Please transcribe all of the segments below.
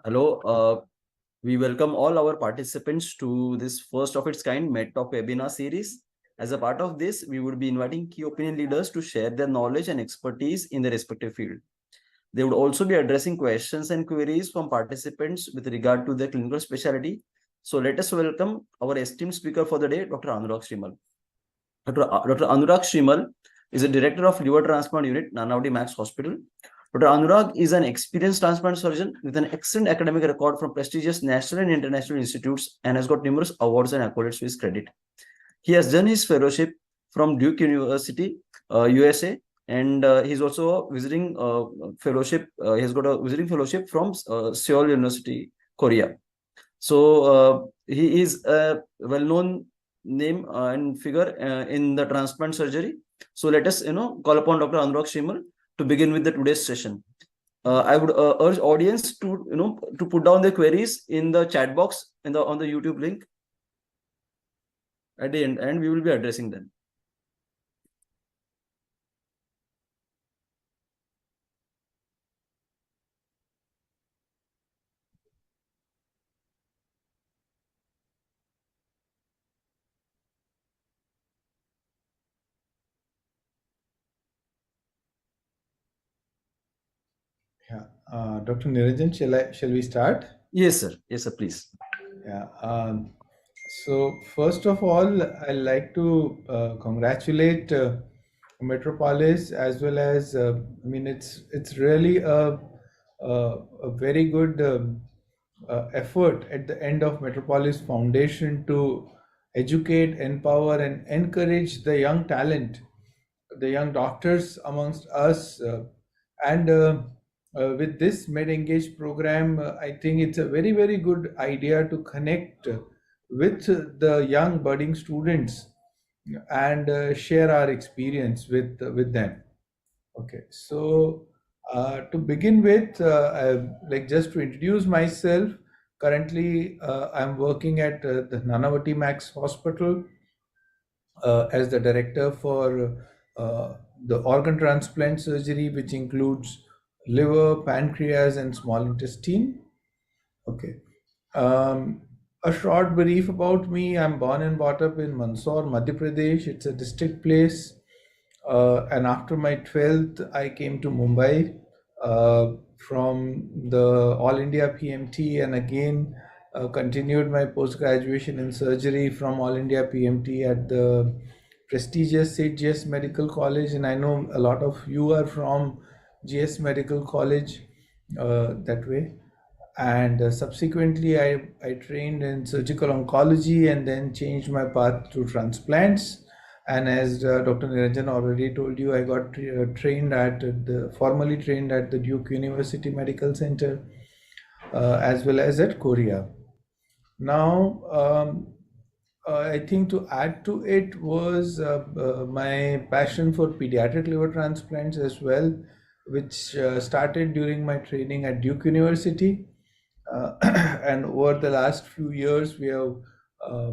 Hello, we welcome all our participants to this first of its kind MedTalk webinar series. As a part of this, we would be inviting key opinion leaders to share their knowledge and expertise in their respective field. They would also be addressing questions and queries from participants with regard to their clinical specialty. So let us welcome our esteemed speaker for the day, Dr. Anurag Shrimal. Dr. Anurag Shrimal is a director of liver transplant unit, Nanavati Max Hospital. Dr. Anurag is an experienced transplant surgeon with an excellent academic record from prestigious national and international institutes and has got numerous awards and accolades to his credit. He has done his fellowship from Duke University, USA, and he's also visiting fellowship. He has got a visiting fellowship from Seoul University, Korea. So he is a well-known name and figure in the transplant surgery. So let us, call upon Dr. Anurag Shimal to begin with the today's session. I would urge audience to, to put down their queries in the chat box on the YouTube link at the end, and we will be addressing them. Yeah, Dr. Niranjan, shall we start? Yes, sir. Yes, sir. Please. Yeah. So first of all, I'd like to congratulate Metropolis as well as it's really a very good effort at the end of Metropolis Foundation to educate, empower, and encourage the young talent, the young doctors amongst us, and with this MedEngage program, I think it's a very, very good idea to connect with the young budding students and share our experience with them. Okay, so to begin with, like just to introduce myself, currently I'm working at the Nanavati Max Hospital as the director for the organ transplant surgery, which includes liver, pancreas, and small intestine. Okay. Um, a short brief about me. I'm born and brought up in Mandsaur, Madhya Pradesh. It's a district place. And after my 12th, I came to Mumbai from the All India PMT, and again continued my post graduation in surgery from All India PMT at the prestigious GS Medical College. And I know a lot of you are from GS Medical College that way. And subsequently, I trained in surgical oncology and then changed my path to transplants. And as Dr. Niranjan already told you, I got formally trained at the Duke University Medical Center as well as at Korea. Now, I think to add to it was my passion for pediatric liver transplants as well, which started during my training at Duke University. And over the last few years, we have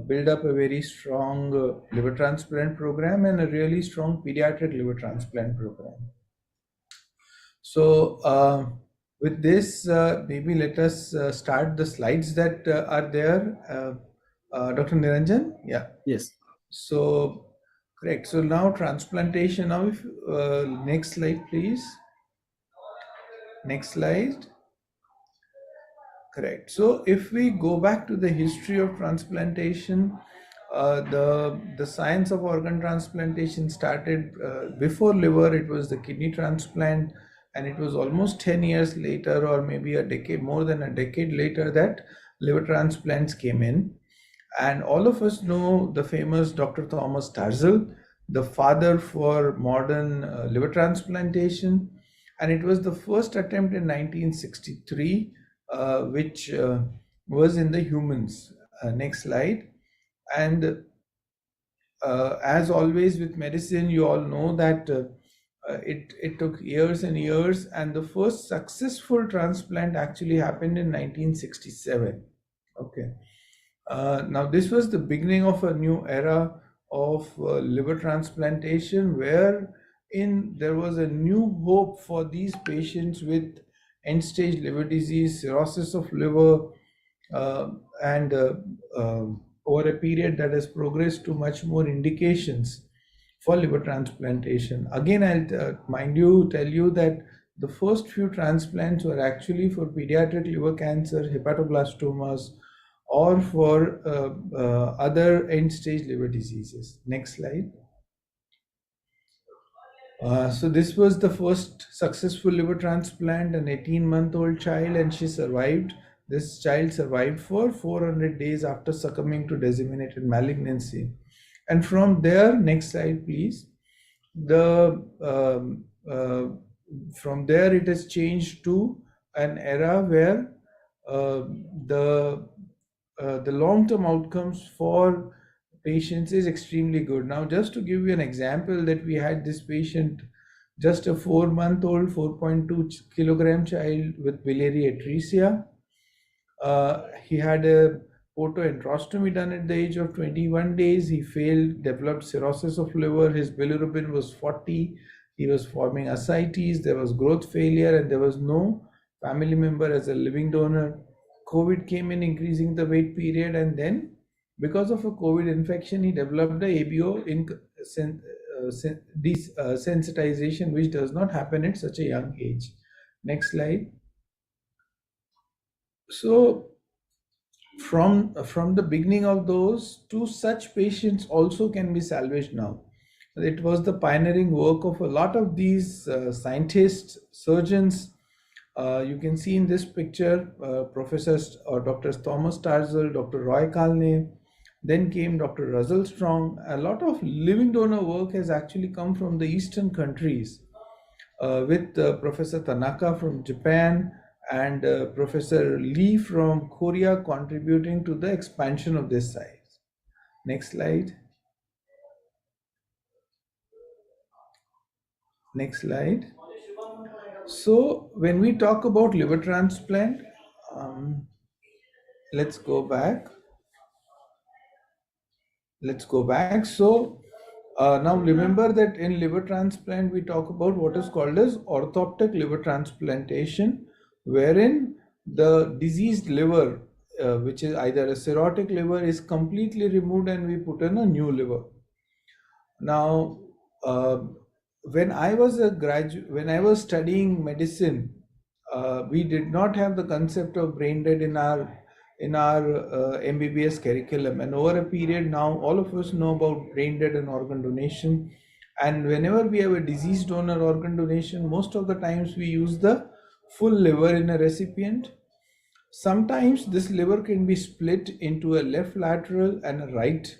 built up a very strong liver transplant program and a really strong pediatric liver transplant program. So with this, maybe let us start the slides that are there. Dr. Niranjan? Yeah. Yes. So, correct. So now transplantation. Now, if next slide, please. Next slide. Correct. So if we go back to the history of transplantation, the science of organ transplantation started before liver. It was the kidney transplant, and it was almost 10 years later, or maybe a decade, more than a decade later, that liver transplants came in. And all of us know the famous Dr. Thomas Tarzal, the father for modern liver transplantation. And it was the first attempt in 1963, which was in the humans. Next slide. And as always with medicine, you all know that it took years and years, and the first successful transplant actually happened in 1967. Okay. Now, this was the beginning of a new era of liver transplantation, where there was a new hope for these patients with end-stage liver disease, cirrhosis of liver, uh, and over a period that has progressed to much more indications for liver transplantation. Again, I'll tell you that the first few transplants were actually for pediatric liver cancer, hepatoblastomas, or for other end-stage liver diseases. Next slide. So this was the first successful liver transplant, an 18-month-old child, and she survived. This child survived for 400 days after succumbing to disseminated malignancy. And from there, next slide, please. The From there, it has changed to an era where uh, the the long-term outcomes for patients is extremely good. Now, just to give you an example, that we had this patient, just a 4-month-old, 4.2 kilogram child with biliary atresia. He had a photoenterostomy done at the age of 21 days. He failed, developed cirrhosis of liver. His bilirubin was 40. He was forming ascites. There was growth failure, and there was no family member as a living donor. COVID came in, increasing the wait period, and then because of a COVID infection, he developed the ABO desensitization, which does not happen at such a young age. Next slide. So from the beginning of those, two such patients also can be salvaged now. It was the pioneering work of a lot of these scientists, surgeons. You can see in this picture professors or Dr. Thomas Starzl, Dr. Roy Kalne, then came Dr. Russell Strong. A lot of living donor work has actually come from the eastern countries, with Professor Tanaka from Japan and Professor Lee from Korea contributing to the expansion of this site. Next slide. Next slide. So when we talk about liver transplant, let's go back. So now remember that in liver transplant, we talk about what is called as orthoptic liver transplantation, wherein the diseased liver, which is either a cirrhotic liver, is completely removed and we put in a new liver. Now, when I was a graduate, when I was studying medicine, we did not have the concept of brain dead in our MBBS curriculum, and over a period now all of us know about brain dead and organ donation. And whenever we have a deceased donor organ donation, most of the times we use the full liver in a recipient. Sometimes this liver can be split into a left lateral and a right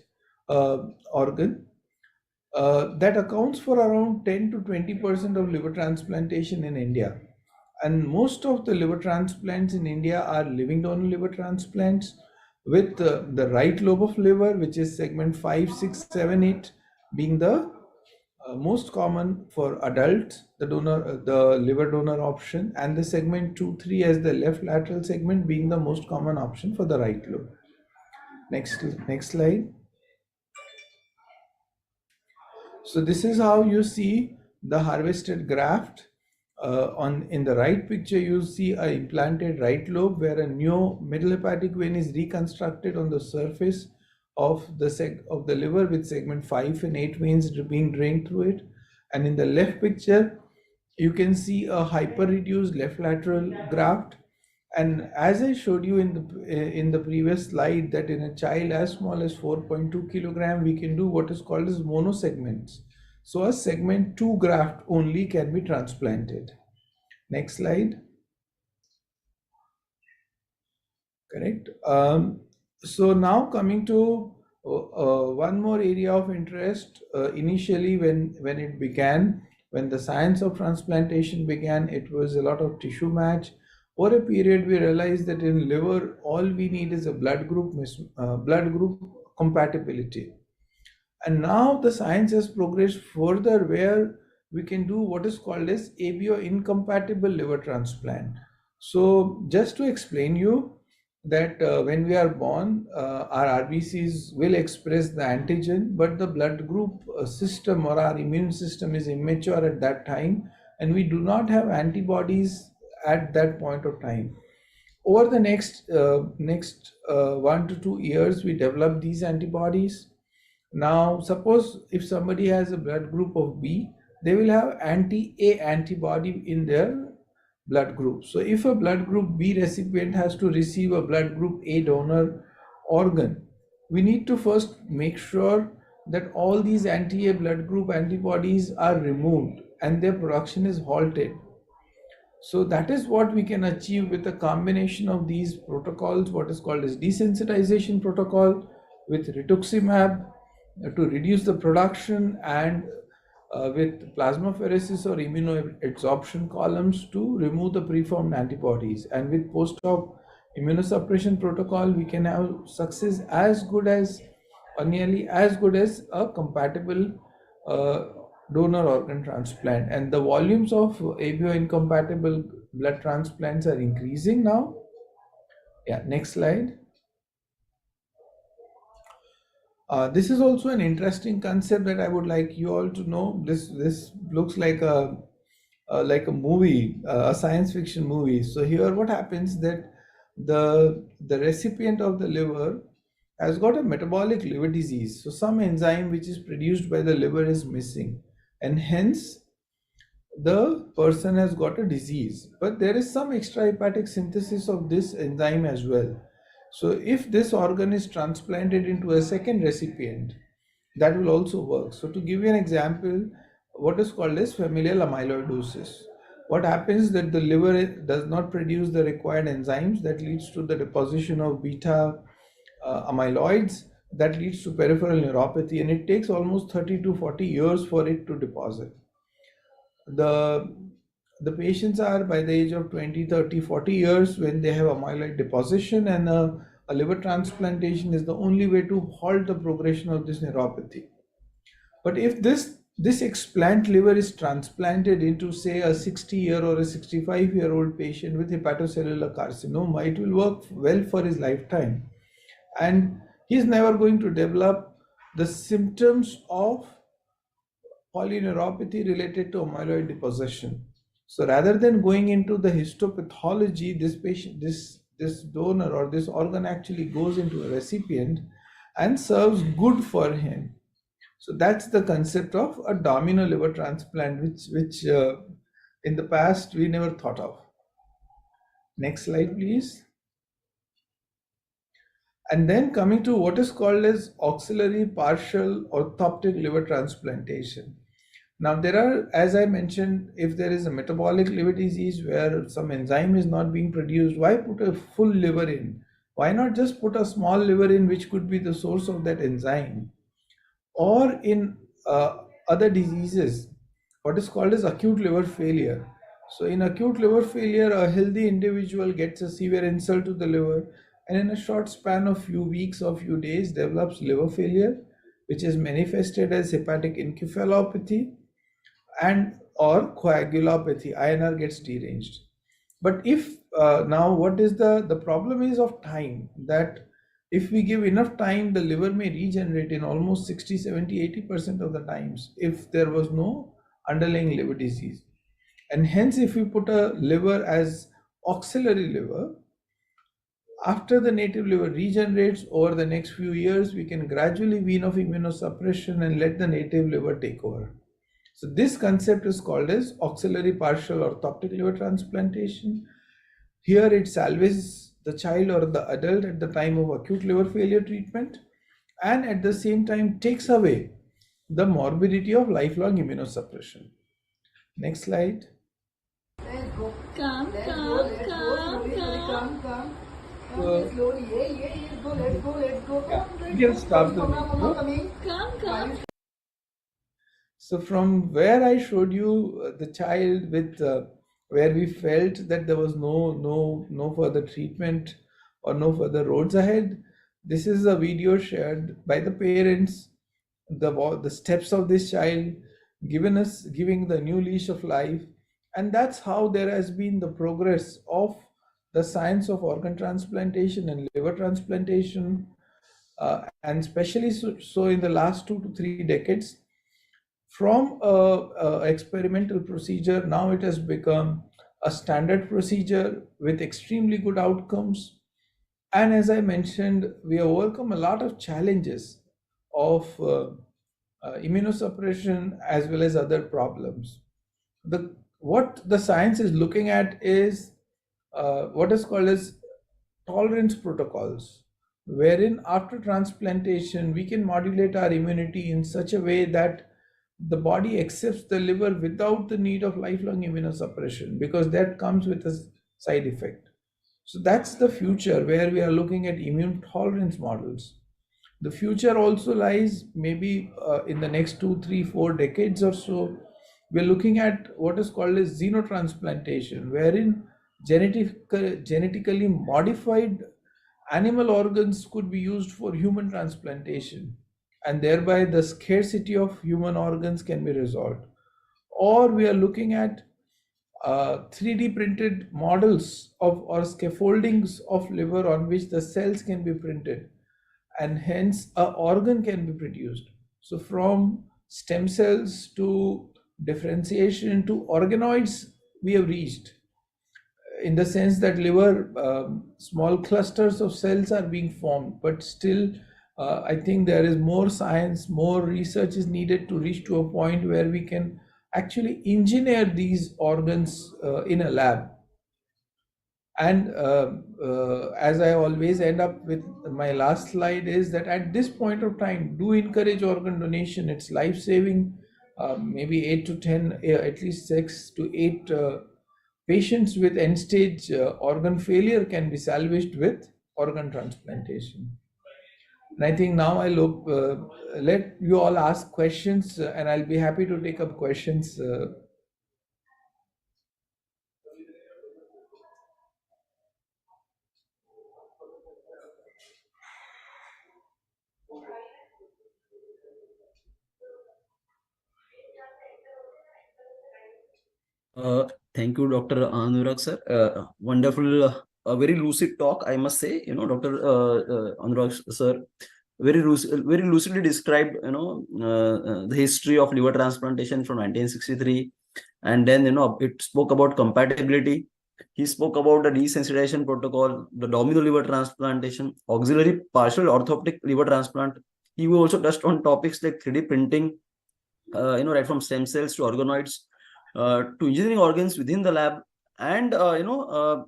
organ. That accounts for around 10 to 20% of liver transplantation in India. And most of the liver transplants in India are living donor liver transplants, with the right lobe of liver, which is segment 5, 6, 7, 8, being the most common for adults, the liver donor option, and the segment 2, 3 as the left lateral segment being the most common option for the right lobe. Next slide. So this is how you see the harvested graft. In the right picture, you see a implanted right lobe where a new middle hepatic vein is reconstructed on the surface of the liver, with segment 5 and 8 veins being drained through it. And in the left picture, you can see a hyper reduced left lateral graft. And as I showed you in the previous slide, that in a child as small as 4.2 kilogram, we can do what is called as monosegments. So a segment 2 graft only can be transplanted. Next slide. Correct. So now coming to one more area of interest. Initially, when the science of transplantation began, it was a lot of tissue match. Over a period, we realized that in liver, all we need is a blood group compatibility. And now the science has progressed further, where we can do what is called as ABO incompatible liver transplant. So just to explain you that when we are born, our RBCs will express the antigen, but the blood group system or our immune system is immature at that time, and we do not have antibodies at that point of time. Over the next 1 to 2 years, we develop these antibodies. Now, suppose if somebody has a blood group of B, they will have anti-A antibody in their blood group. So, if a blood group B recipient has to receive a blood group A donor organ, we need to first make sure that all these anti-A blood group antibodies are removed and their production is halted. So that is what we can achieve with a combination of these protocols, what is called as desensitization protocol with rituximab to reduce the production, and with plasmapheresis or immunoadsorption columns to remove the preformed antibodies. And with post-op immunosuppression protocol, we can have success as good as or nearly as good as a compatible uh, donor organ transplant. And the volumes of ABO incompatible blood transplants are increasing now. Yeah, next slide. This is also an interesting concept that I would like you all to know. This looks like a movie, a science fiction movie. So here, what happens that the recipient of the liver has got a metabolic liver disease. So some enzyme which is produced by the liver is missing, and hence the person has got a disease, but there is some extrahepatic synthesis of this enzyme as well. So if this organ is transplanted into a second recipient, that will also work. So to give you an example, what is called as familial amyloidosis, what happens that the liver does not produce the required enzymes, that leads to the deposition of beta amyloids, that leads to peripheral neuropathy, and it takes almost 30 to 40 years for it to deposit. The patients are by the age of 20, 30, 40 years when they have amyloid deposition, and a liver transplantation is the only way to halt the progression of this neuropathy. But if this explant liver is transplanted into, say, a 60-year or a 65-year-old patient with hepatocellular carcinoma, it will work well for his lifetime, and he's never going to develop the symptoms of polyneuropathy related to amyloid deposition. So rather than going into the histopathology, this patient, this donor or this organ actually goes into a recipient and serves good for him. So that's the concept of a domino liver transplant, which in the past we never thought of. Next slide, please. And then coming to what is called as auxiliary partial orthoptic liver transplantation. Now, there are, as I mentioned, if there is a metabolic liver disease where some enzyme is not being produced, why put a full liver in? Why not just put a small liver in, which could be the source of that enzyme? Or in other diseases, what is called as acute liver failure. So, in acute liver failure, a healthy individual gets a severe insult to the liver, and in a short span of few weeks or few days develops liver failure, which is manifested as hepatic encephalopathy and or coagulopathy. INR gets deranged. But if now what is the problem is of time, that if we give enough time, the liver may regenerate in almost 60, 70, 80% of the times if there was no underlying liver disease. And hence, if we put a liver as auxiliary liver, after the native liver regenerates over the next few years, we can gradually wean off immunosuppression and let the native liver take over. So this concept is called as auxiliary partial orthoptic liver transplantation. Here it salvages the child or the adult at the time of acute liver failure treatment, and at the same time takes away the morbidity of lifelong immunosuppression. Next slide. Come, come, come, come. Slowly, let's go, let's go. You can stop the video. Come. So from where I showed you the child with where we felt that there was no further treatment or no further roads ahead, this is a video shared by the parents, the steps of this child giving the new leash of life, and that's how there has been the progress of the science of organ transplantation and liver transplantation, and especially so in the last 2 to 3 decades. From a experimental procedure, now it has become a standard procedure with extremely good outcomes. And as I mentioned, we have overcome a lot of challenges of immunosuppression as well as other problems. What the science is looking at is what is called as tolerance protocols, wherein after transplantation we can modulate our immunity in such a way that the body accepts the liver without the need of lifelong immunosuppression, because that comes with a side effect. So that's the future where we are looking at immune tolerance models. The future also lies maybe in the next 2, 3, 4 decades or so. We're looking at what is called as xenotransplantation, wherein genetically modified animal organs could be used for human transplantation, and thereby the scarcity of human organs can be resolved. Or we are looking at 3D printed models of or scaffoldings of liver on which the cells can be printed, and hence a organ can be produced. So from stem cells to differentiation to organoids we have reached, in the sense that liver small clusters of cells are being formed, but still I think there is more science, more research is needed to reach to a point where we can actually engineer these organs in a lab. And as I always end up with, my last slide is that at this point of time, do encourage organ donation. It's life saving. Maybe 8 to 10, at least 6 to 8 patients with end stage organ failure can be salvaged with organ transplantation. And I think now I look, let you all ask questions, and I'll be happy to take up questions. Uh, Thank you, Dr. Anurag sir. Wonderful, a very lucid talk, I must say. Dr. Anurag sir, very lucidly described, the history of liver transplantation from 1963, and then it spoke about compatibility. He spoke about the desensitization protocol, the domino liver transplantation, auxiliary partial orthoptic liver transplant. He also touched on topics like 3D printing, right from stem cells to organoids, to engineering organs within the lab. And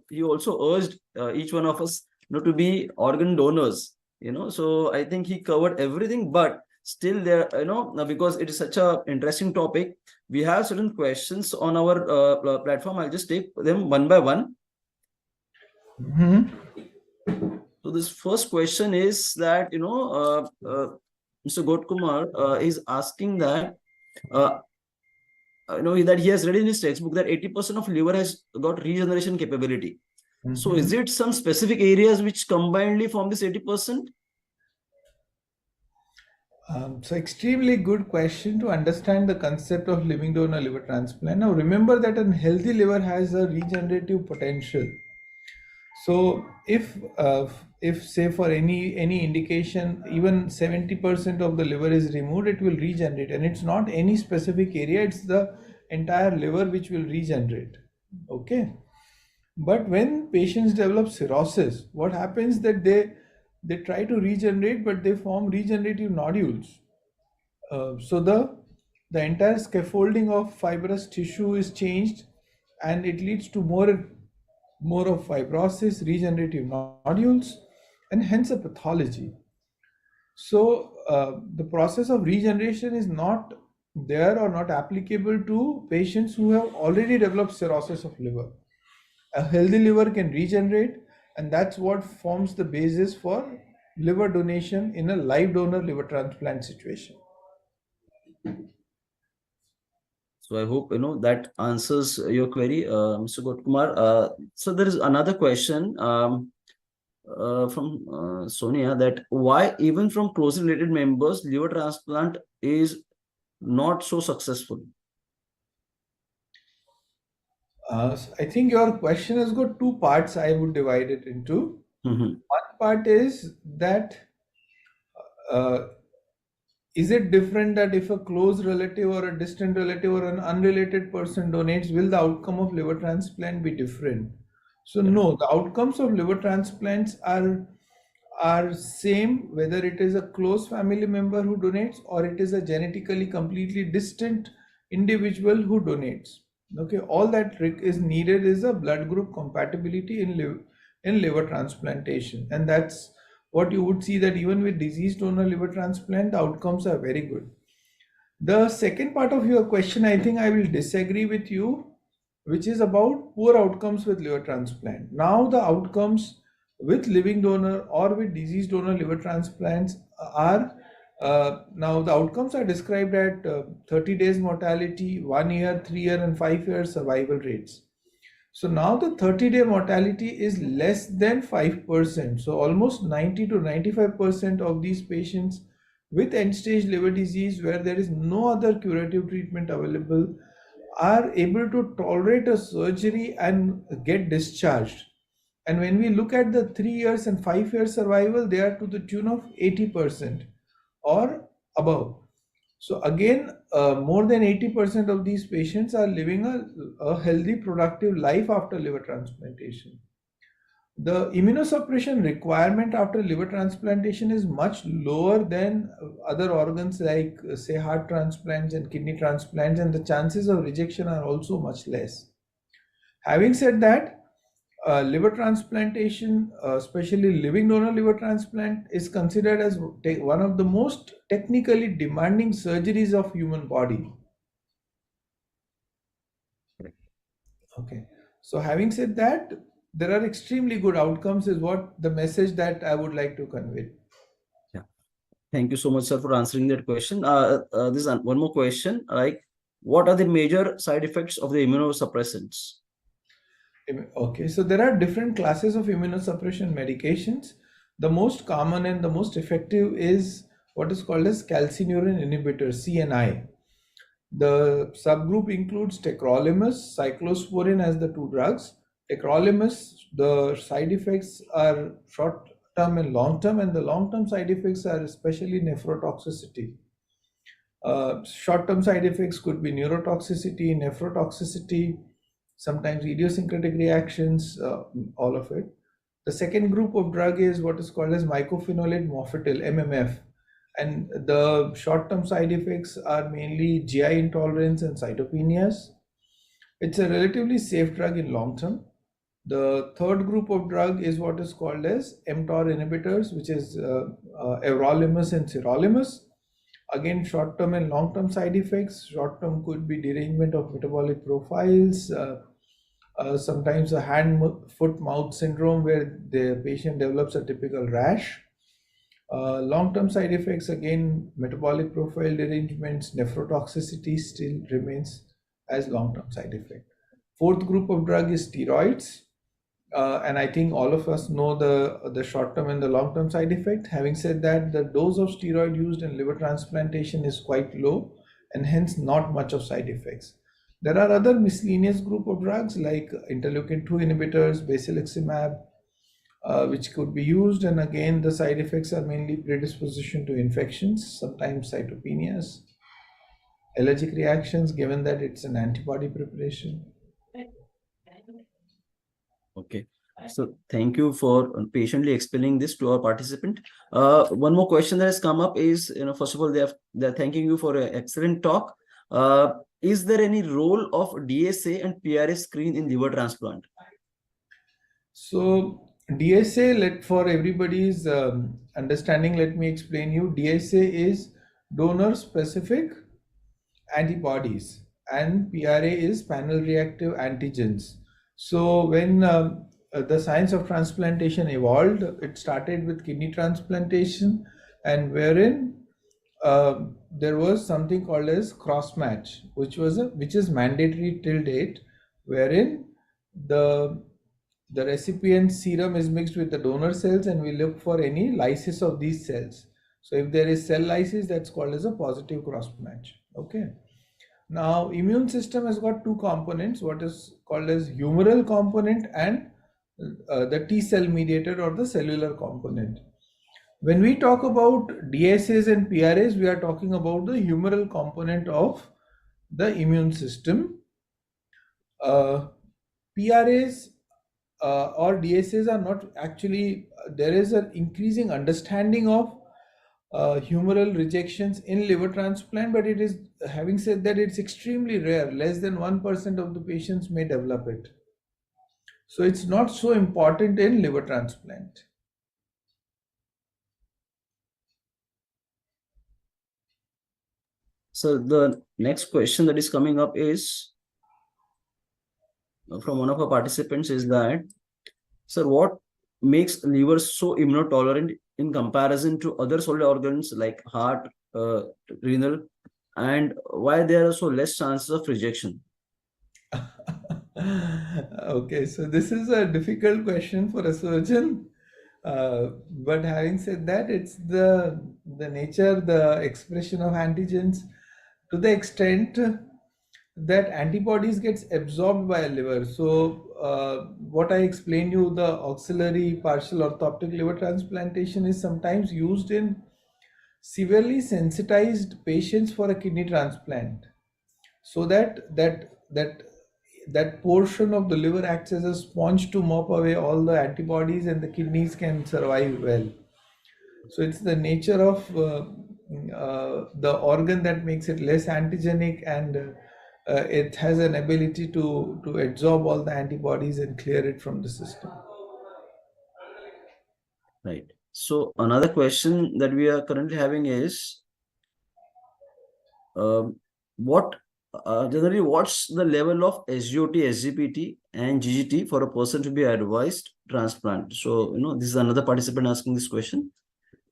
he also urged each one of us to be organ donors. So I think he covered everything, but still there, because it is such a interesting topic, we have certain questions on our platform. I'll just take them one by one. Mhm. So this first question is that Mr. Gotkumar is asking that uh, that he has read in his textbook that 80% of liver has got regeneration capability. So is Mhm. it some specific areas which combinedly form this 80%? So extremely good question to understand the concept of living donor liver transplant. Now remember that a healthy liver has a regenerative potential. So if say for any indication, even 70% of the liver is removed, it will regenerate, and it's not any specific area; it's the entire liver which will regenerate. Okay, but when patients develop cirrhosis, what happens that they try to regenerate, but they form regenerative nodules. So the entire scaffolding of fibrous tissue is changed, and it leads to more of fibrosis, regenerative nodules, and hence a pathology. So the process of regeneration is not there or not applicable to patients who have already developed cirrhosis of liver. A healthy liver can regenerate, and that's what forms the basis for liver donation in a live donor liver transplant situation. So I hope that answers your query, Mr. Gotkumar. So there is another question from Sonia, that why even from closely related members liver transplant is not so successful. I think your question has got two parts. I would divide it into. Mhm. One part is that uh, is it different that if a close relative or a distant relative or an unrelated person donates, will the outcome of liver transplant be different? So Correct. no, the outcomes of liver transplants are same whether it is a close family member who donates or it is a genetically completely distant individual who donates. Okay, all that is needed is a blood group compatibility in liver transplantation, and that's what you would see, that even with diseased donor liver transplant, the outcomes are very good. The second part of your question, I think I will disagree with you, which is about poor outcomes with liver transplant. Now, the outcomes with living donor or with diseased donor liver transplants are now the outcomes are described at 30 days mortality, 1 year, 3 year, and 5 year survival rates. So now the 30-day mortality is less than 5%. So almost 90 to 95% of these patients with end-stage liver disease where there is no other curative treatment available are able to tolerate a surgery and get discharged. And when we look at the 3 years and 5 year survival, they are to the tune of 80% or above. So again, more than 80% of these patients are living a healthy, productive life after liver transplantation. The immunosuppression requirement after liver transplantation is much lower than other organs like, say, heart transplants and kidney transplants, and the chances of rejection are also much less. Having said that, liver transplantation, especially living donor liver transplant, is considered as one of the most technically demanding surgeries of human body. Correct. Okay. So having said that, there are extremely good outcomes is what the message that I would like to convey. Yeah. Thank you so much, sir, for answering that question. This is one more question. Like, what are the major side effects of the immunosuppressants? Okay, so there are different classes of immunosuppression medications. The most common and the most effective is what is called as calcineurin inhibitor, CNI. The subgroup includes tacrolimus, cyclosporin as the two drugs. Tacrolimus, the side effects are short term and long term, and the long term side effects are especially nephrotoxicity. Short term side effects could be neurotoxicity, nephrotoxicity, sometimes idiosyncratic reactions, all of it. The second group of drug is what is called as mycophenolate mofetil, MMF. And the short-term side effects are mainly GI intolerance and cytopenias. It's a relatively safe drug in long term. The third group of drug is what is called as mTOR inhibitors, which is everolimus and sirolimus. Again, short-term and long-term side effects. Short-term could be derangement of metabolic profiles, sometimes a hand, foot, mouth syndrome where the patient develops a typical rash. Long-term side effects, again, metabolic profile derangements, nephrotoxicity still remains as long-term side effect. Fourth group of drug is steroids. And I think all of us know the short-term and the long-term side effect. Having said that, the dose of steroid used in liver transplantation is quite low and hence not much of side effects. There are other miscellaneous group of drugs like interleukin-2 inhibitors, basiliximab, which could be used, and again the side effects are mainly predisposition to infections, sometimes cytopenias, allergic reactions given that it's an antibody preparation. Okay. So thank you for patiently explaining this to our participant. One more question that has come up is, first of all, they're thanking you for an excellent talk. Is there any role of DSA and PRA screen in liver transplant? So DSA, for everybody's understanding, let me explain you. DSA is donor specific antibodies and PRA is panel reactive antigens. So when the science of transplantation evolved, it started with kidney transplantation, and wherein there was something called as cross match, which is mandatory till date, wherein the recipient serum is mixed with the donor cells and we look for any lysis of these cells. So if there is cell lysis, that's called as a positive cross match. Okay. Now, immune system has got two components, what is called as humoral component and the T cell mediated or the cellular component. When we talk about DSAs and PRAs, we are talking about the humoral component of the immune system. PRAs or DSAs are not actually, there is an increasing understanding of humoral rejections in liver transplant, but it is, having said that, it's extremely rare. Less than 1% of the patients may develop it. So it's not so important in liver transplant. So the next question that is coming up is from one of our participants is that, sir, what makes liver so immunotolerant in comparison to other solid organs like heart, renal, and why there are so less chances of rejection? Okay, so this is a difficult question for a surgeon. But having said that, it's the nature, the expression of antigens to the extent that antibodies gets absorbed by a liver. So what I explained you, the auxiliary partial orthoptic liver transplantation is sometimes used in severely sensitized patients for a kidney transplant, so that portion of the liver acts as a sponge to mop away all the antibodies and the kidneys can survive well. So it's the nature of the organ that makes it less antigenic, and it has an ability to absorb all the antibodies and clear it from the system. Right. So another question that we are currently having is, um, what generally what's the level of SGOT, SGPT, and GGT for a person to be advised transplant? So this is another participant asking this question.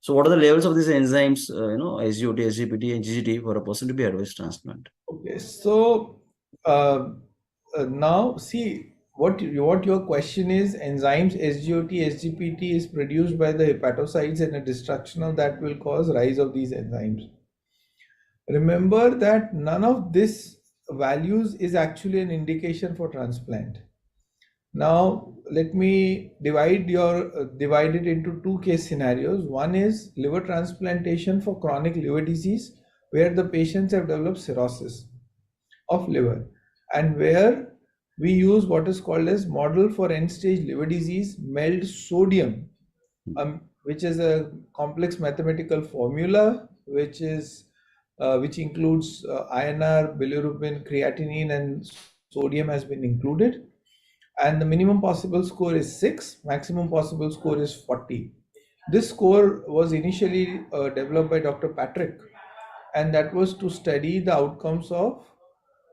So what are the levels of these enzymes, SGOT, SGPT, and GGT for a person to be advised transplant? Okay, so uh, now see what your question is. Enzymes SGOT, SGPT is produced by the hepatocytes, and a destruction of that will cause rise of these enzymes. Remember that none of this values is actually an indication for transplant. Now let me divide it into two case scenarios. One is liver transplantation for chronic liver disease, where the patients have developed cirrhosis of liver, and where we use what is called as model for end stage liver disease MELD sodium, which is a complex mathematical formula which includes INR, bilirubin, creatinine, and sodium has been included. And the minimum possible score is 6, maximum possible score is 40. This score was initially developed by Dr. Patrick, and that was to study the outcomes of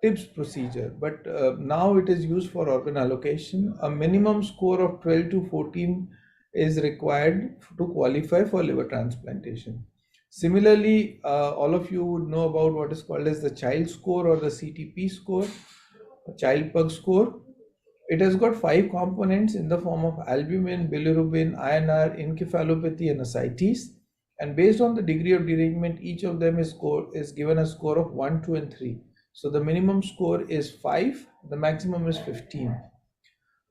TIPS procedure. But now it is used for organ allocation. A minimum score of 12 to 14 is required to qualify for liver transplantation. Similarly, all of you would know about what is called as the child score or the CTP score, child pug score. It has got 5 components in the form of albumin, bilirubin, INR, encephalopathy, and ascites. And based on the degree of derangement, each of them is given a score of 1, 2, and 3. So the minimum score is 5, the maximum is 15.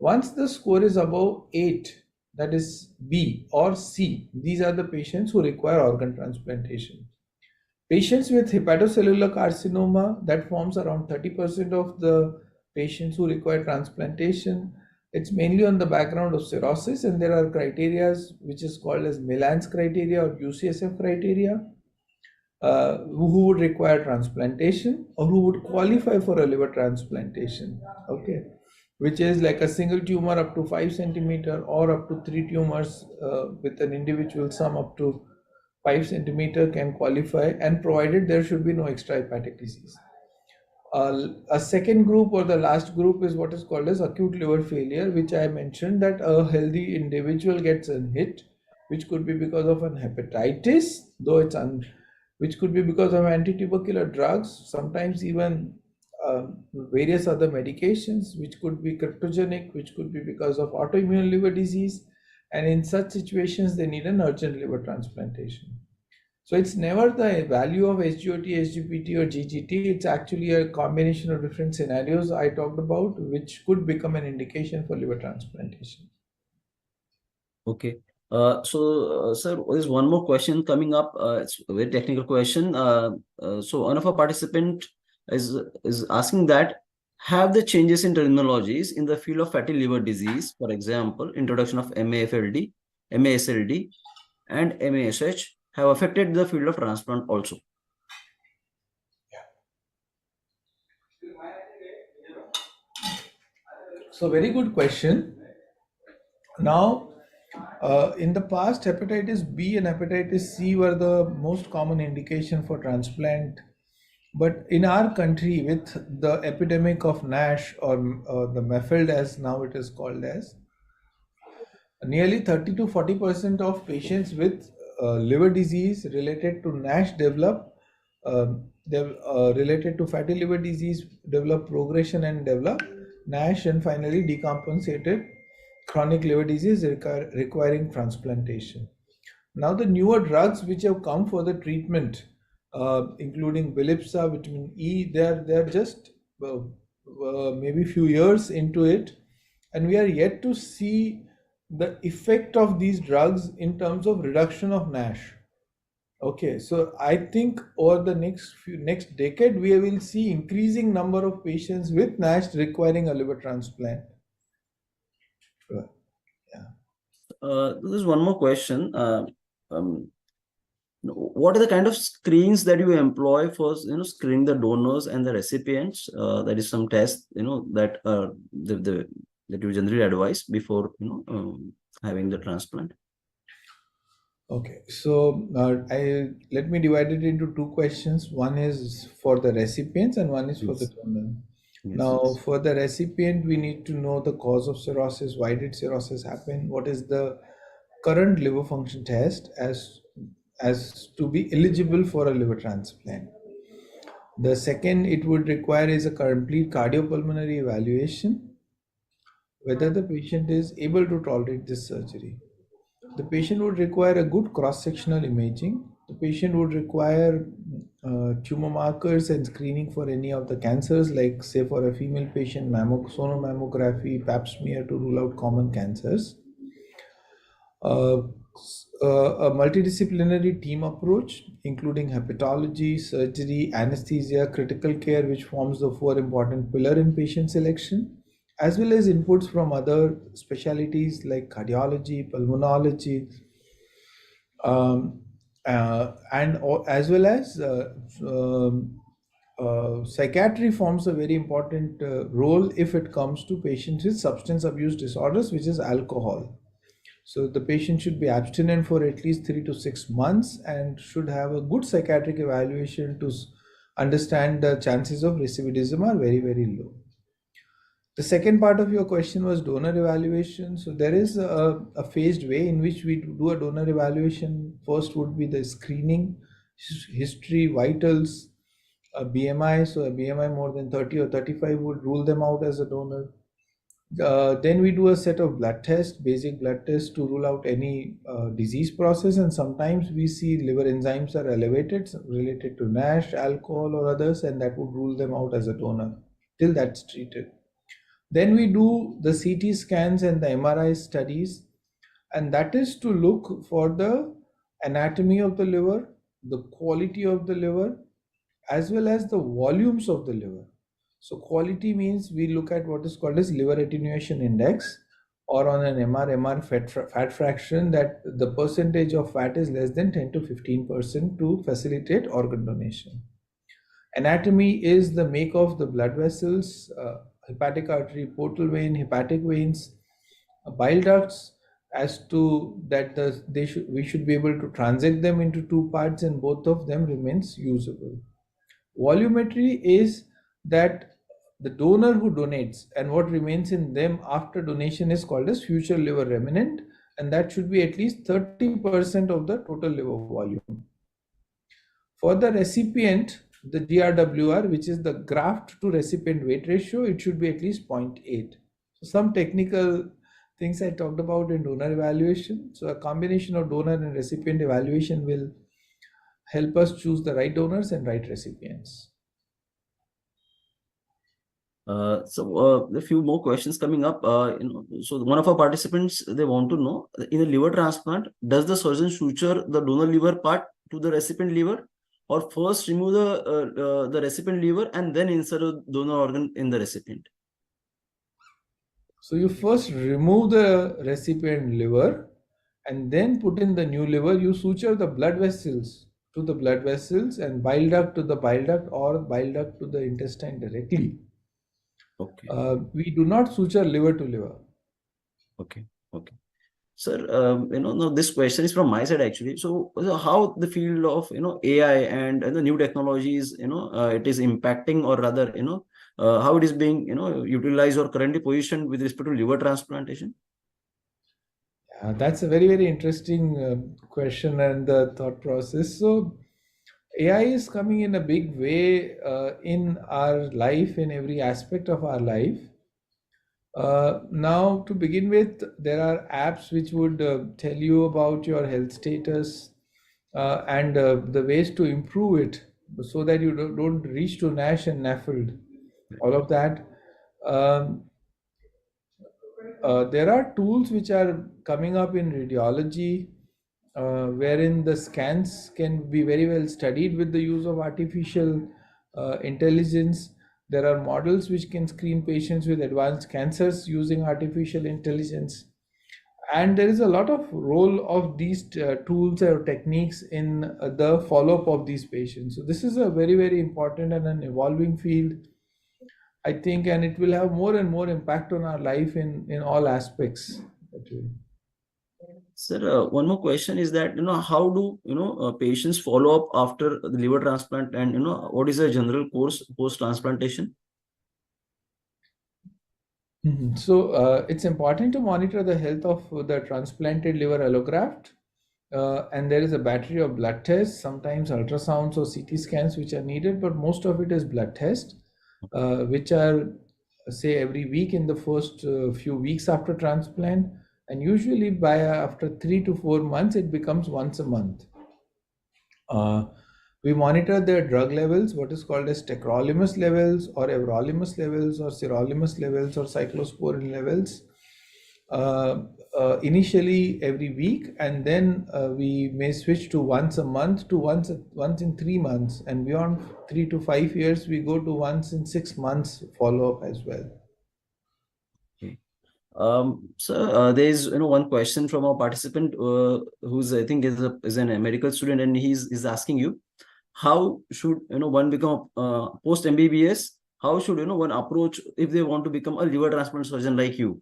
Once the score is above 8, that is B or C, these are the patients who require organ transplantation. Patients with hepatocellular carcinoma, that forms around 30% of the patients who require transplantation. It's mainly on the background of cirrhosis, and there are criteria which is called as Milan's criteria or UCSF criteria, who would require transplantation or who would qualify for a liver transplantation. Okay, which is like a single tumor up to 5 centimeter or up to 3 tumors with an individual sum up to 5 centimeter can qualify, and provided there should be no extrahepatic disease. A second group or the last group is what is called as acute liver failure, which I mentioned, that a healthy individual gets a hit, which could be because of an hepatitis, though which could be because of antitubercular drugs, sometimes even various other medications, which could be cryptogenic, which could be because of autoimmune liver disease, and in such situations they need an urgent liver transplantation. So it's never the value of SGOT, SGPT, or GGT. It's actually a combination of different scenarios I talked about, which could become an indication for liver transplantation. Okay. Sir, there's one more question coming up. It's a very technical question. So, one of our participant is is asking that have the changes in terminologies in the field of fatty liver disease, for example, introduction of MAFLD, MASLD, and MASH, have affected the field of transplant also? So, very good question. Now, in the past, hepatitis B and hepatitis C were the most common indication for transplant. But in our country, with the epidemic of NASH or the MEFILD as now it is called as, nearly 30 to 40% of patients with liver disease related to NASH develop, related to fatty liver disease, develop progression and develop NASH, and finally decompensated chronic liver disease requiring transplantation. Now, the newer drugs which have come for the treatment, including Bilipsa, vitamin E, they're just maybe few years into it, and we are yet to see the effect of these drugs in terms of reduction of NASH. Okay, so I think over the next decade we will see increasing number of patients with NASH requiring a liver transplant. Yeah. There's one more question. Um, what are the kind of screens that you employ for screening the donors and the recipients? That is some test that the that you generally advise before having the transplant. Okay, so I let me divide it into two questions. One is for the recipients and one is for the Yes. donor. Yes. Now, for the recipient, we need to know the cause of cirrhosis. Why did cirrhosis happen? What is the current liver function test as to be eligible for a liver transplant? The second it would require is a complete cardiopulmonary evaluation, whether the patient is able to tolerate this surgery. The patient would require a good cross-sectional imaging. The patient would require tumor markers and screening for any of the cancers, like say for a female patient, sonomammography, pap smear to rule out common cancers. Uh, a multidisciplinary team approach, including hepatology, surgery, anesthesia, critical care, which forms the four important pillar in patient selection, as well as inputs from other specialties like cardiology, pulmonology, um, as well as psychiatry forms a very important role if it comes to patients with substance abuse disorders, which is alcohol. So the patient should be abstinent for at least 3 to 6 months and should have a good psychiatric evaluation to understand the chances of recidivism are very, very low. The second part of your question was donor evaluation. So there is a phased way in which we do a donor evaluation. First would be the screening, history, vitals, a BMI. So a BMI more than 30 or 35 would rule them out as a donor. Then we do a set of blood tests, basic blood tests to rule out any disease process. And sometimes we see liver enzymes are elevated related to NASH, alcohol, or others, and that would rule them out as a donor till that's treated. Then we do the CT scans and the MRI studies, and that is to look for the anatomy of the liver, the quality of the liver, as well as the volumes of the liver. So quality means we look at what is called as liver attenuation index, or on an MR fat fraction, that the percentage of fat is less than 10 to 15% to facilitate organ donation. Anatomy is the make of the blood vessels, hepatic artery, portal vein, hepatic veins, bile ducts, as to that we should be able to transit them into two parts and both of them remains usable. Volumetry is that the donor who donates and what remains in them after donation is called as future liver remnant, and that should be at least 30% of the total liver volume. For the recipient, the GRWR, which is the graft to recipient weight ratio, it should be at least 0.8. So some technical things I talked about in donor evaluation. So a combination of donor and recipient evaluation will help us choose the right donors and right recipients. A few more questions coming up. So one of our participants, they want to know, in a liver transplant, does the surgeon suture the donor liver part to the recipient liver, or first remove the recipient liver and then insert a donor organ in the recipient? So you first remove the recipient liver and then put in the new liver. You suture the blood vessels to the blood vessels and bile duct to the bile duct or bile duct to the intestine directly. Okay, We do not suture liver to liver. okay, okay. Sir, no, this question is from my side actually. So how the field of AI and the new technologies, it is impacting, or rather, how it is being utilized or currently positioned with respect to liver transplantation? That's a very, very interesting question and thought process. So, AI is coming in a big way in our life, in every aspect of our life. Now, to begin with, there are apps which would tell you about your health status and the ways to improve it so that you don't reach to Nash and NAFLD, all of that. Um, there are tools which are coming up in radiology wherein the scans can be very well studied with the use of artificial intelligence. There are models which can screen patients with advanced cancers using artificial intelligence. And there is a lot of role of these tools or techniques in the follow-up of these patients. So this is a very, very important and an evolving field, I think, and it will have more and more impact on our life in all aspects. Sir, one more question is that, how do, patients follow up after the liver transplant, and, what is the general course post-transplantation? Mhm. So it's important to monitor the health of the transplanted liver allograft. And there is a battery of blood tests, sometimes ultrasounds or CT scans, which are needed, but most of it is blood tests, which are, say, every week in the first few weeks after transplant. And usually by after 3 to 4 months, it becomes once a month. Uh, we monitor their drug levels, what is called as tacrolimus levels or everolimus levels or sirolimus levels or cyclosporin levels. Initially every week, and then we may switch to once a month to once in 3 months, and beyond 3 to 5 years we go to once in 6 months follow up as well. Okay. So there is one question from a participant who's, I think, is a medical student, and he's asking you, how should one become post MBBS? How should one approach if they want to become a liver transplant surgeon like you?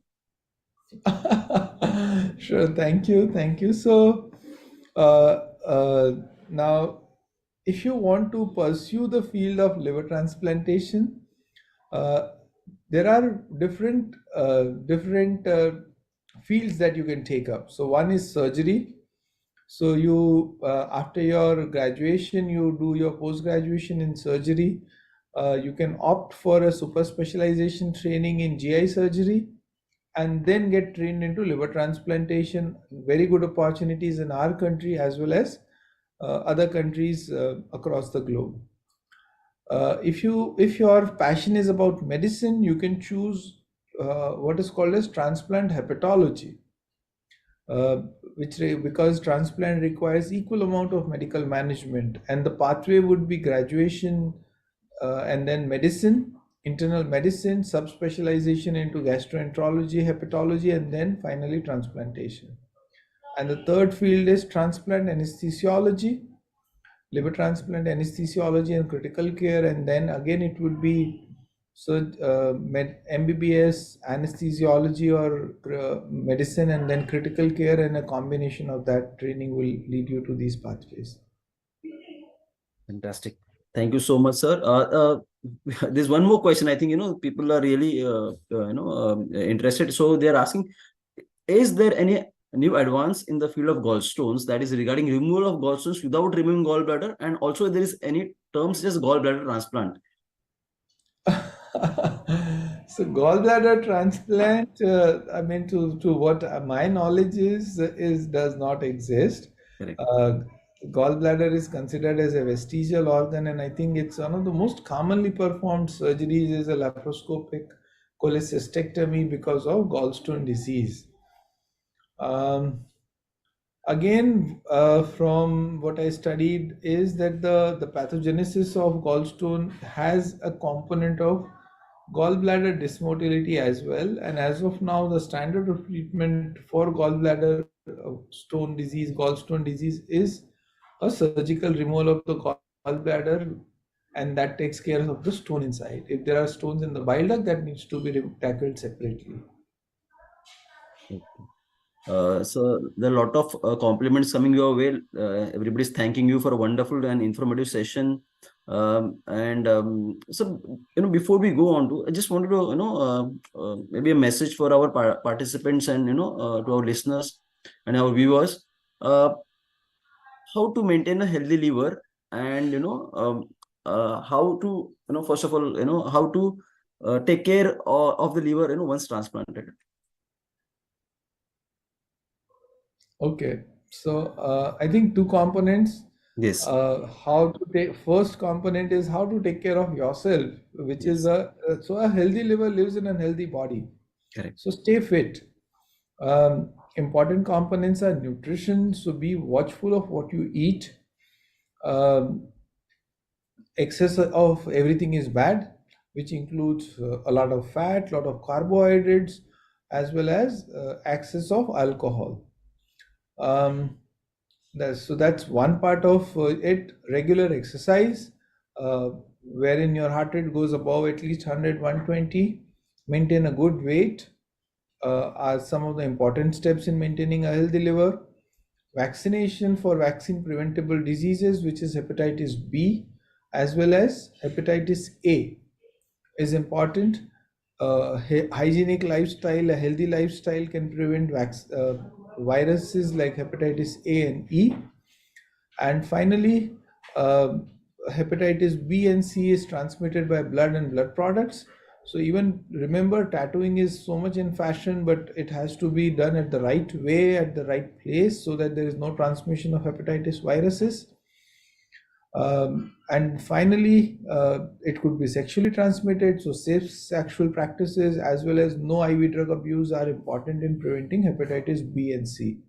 Sure, thank you. So uh, uh, now, if you want to pursue the field of liver transplantation, uh, there are different fields that you can take up. So one is surgery. So you after your graduation, you do your post graduation in surgery. You can opt for a super specialization training in GI surgery and then get trained into liver transplantation. Very good opportunities in our country as well as other countries across the globe. If your passion is about medicine, you can choose what is called as transplant hepatology, uh, because transplant requires equal amount of medical management, and the pathway would be graduation and then medicine, internal medicine, subspecialization into gastroenterology, hepatology, and then finally transplantation. And the third field is transplant anesthesiology, liver transplant anesthesiology and critical care, and then again it would be so MBBS anesthesiology or medicine, and then critical care, and a combination of that training will lead you to these pathways. Fantastic. Thank you so much, sir. There's one more question. I think people are really interested. So they are asking, is there any new advance in the field of gallstones, that is regarding removal of gallstones without removing gallbladder, and also there is any terms as gallbladder transplant? So gallbladder transplant, I mean, to what my knowledge is does not exist. Correct. Uh, Gallbladder is considered as a vestigial organ, and I think it's one of the most commonly performed surgeries is a laparoscopic cholecystectomy because of gallstone disease. Um, Again, from what I studied, is that the pathogenesis of gallstone has a component of gallbladder dysmotility as well. And as of now, the standard of treatment for gallstone disease, is a surgical removal of the gallbladder, and that takes care of the stone inside. If there are stones in the bile duct, that needs to be tackled separately. Okay. So there are a lot of compliments coming your way. Everybody's thanking you for a wonderful and informative session. So before we go on to, I just wanted to maybe a message for our participants and to our listeners and our viewers. Uh, how to maintain a healthy liver, and how to first of all how to take care of the liver once transplanted. Okay, so I think two components. Yes. How to take First component is how to take care of yourself, which is Yes. so a healthy liver lives in a healthy body. Correct. So stay fit. Important components are nutrition. So be watchful of what you eat. Um, Excess of everything is bad, which includes a lot of fat, lot of carbohydrates, as well as excess of alcohol. Um, that's one part of it. Regular exercise, wherein your heart rate goes above at least 100, 120. Maintain a good weight are some of the important steps in maintaining a healthy liver. Vaccination for vaccine preventable diseases, which is hepatitis B as well as hepatitis A, is important. Hygienic lifestyle, a healthy lifestyle can prevent viruses like hepatitis A and E. And finally, uh, hepatitis B and C is transmitted by blood and blood products. So even remember, tattooing is so much in fashion, but it has to be done at the right way, at the right place, so that there is no transmission of hepatitis viruses. And finally, it could be sexually transmitted. So safe sexual practices as well as no IV drug abuse are important in preventing hepatitis B and C.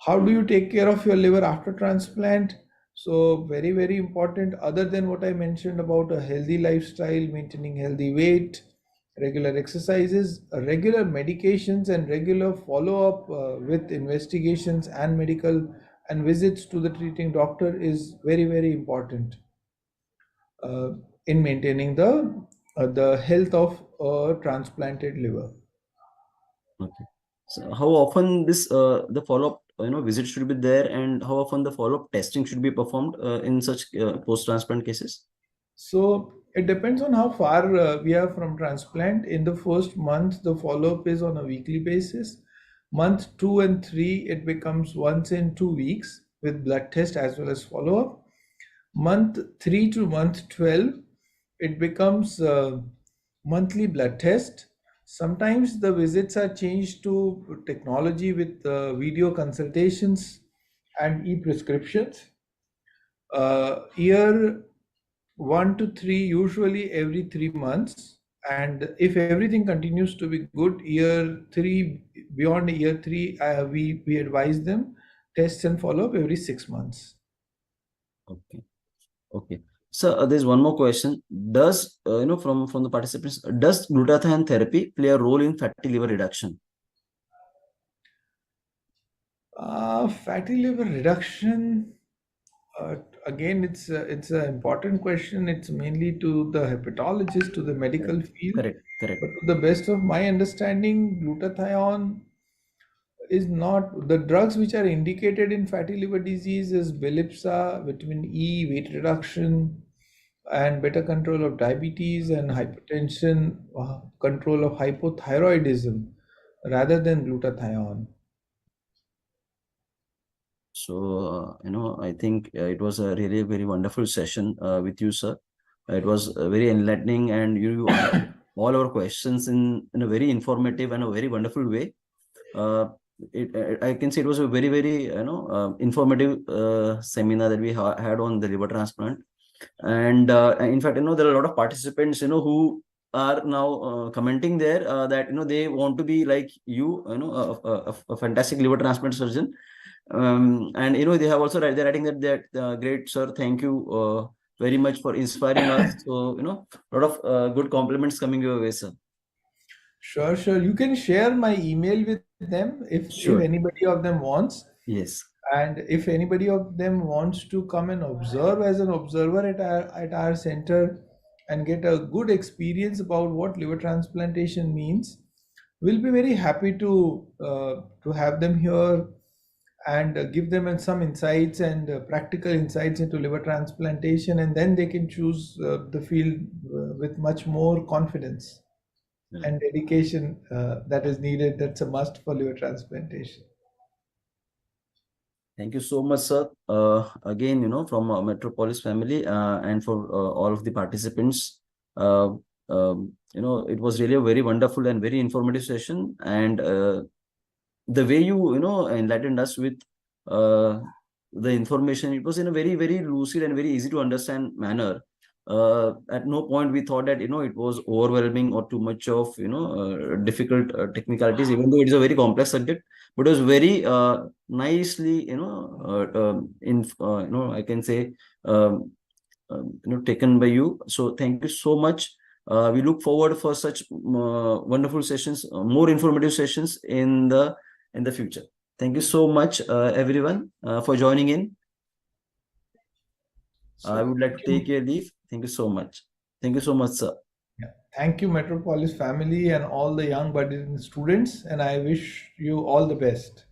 How do you take care of your liver after transplant? So very, very important. Other than what I mentioned about a healthy lifestyle, maintaining healthy weight, regular exercises, regular medications, and regular follow-up with investigations and medical and visits to the treating doctor is very, very important uh, in maintaining the health of a transplanted liver. Okay. So how often this the follow-up visit should be there, and how often the follow-up testing should be performed in such post-transplant cases? So it depends on how far we are from transplant. In the first month, the follow-up is on a weekly basis. Month 2 and 3, it becomes once in 2 weeks with blood test as well as follow-up. Month 3 to month 12, it becomes monthly blood test. Sometimes the visits are changed to technology with video consultations and e-prescriptions. Year 1 to 3, usually every 3 months. And if everything continues to be good, year 3, beyond year 3, we advise them tests and follow up every 6 months. Okay. Okay. So there's one more question. Does from the participants, does glutathione therapy play a role in fatty liver reduction? Fatty liver reduction. Uh, Again, it's an important question. It's mainly to the hepatologist, to the Correct. medical field. Correct. Correct. But to the best of my understanding, glutathione is not the drugs which are indicated in fatty liver disease is Belipsa, vitamin E, weight reduction, and better control of diabetes and hypertension, control of hypothyroidism, rather than glutathione. So, I think it was a really very wonderful session with you, sir. It was very enlightening, and you answered all our questions in a very informative and a very wonderful way. I can say it was a very, very, informative seminar that we had on the liver transplant. And in fact, there are a lot of participants, who are now commenting there that, they want to be like you, a fantastic liver transplant surgeon. And, they have also, they're writing that great, sir, thank you very much for inspiring us. So, a lot of good compliments coming your way, sir. Sure, sure. You can share my email with them if Sure. anybody of them wants. Yes. And if anybody of them wants to come and observe as an observer at our center and get a good experience about what liver transplantation means, we'll be very happy to have them here and give them some insights and practical insights into liver transplantation, and then they can choose the field with much more confidence Yeah. and dedication that is needed. That's a must for liver transplantation. Thank you so much, sir. Again, from Metropolis family, and for all of the participants. Uh, it was really a very wonderful and very informative session. And the way you enlightened us with uh, the information, it was in a very, very lucid and very easy to understand manner. At no point we thought that it was overwhelming or too much of difficult technicalities, even though it is a very complex subject. But it was very nicely I can say taken by you. So thank you so much. We look forward for such wonderful sessions, more informative sessions in the future. Thank you so much, everyone, for joining in. I So would like to thank take you. your leave. Thank you so much. Thank you so much, sir. Yeah. Thank you, Metropolis family, and all the young budding students, and I wish you all the best.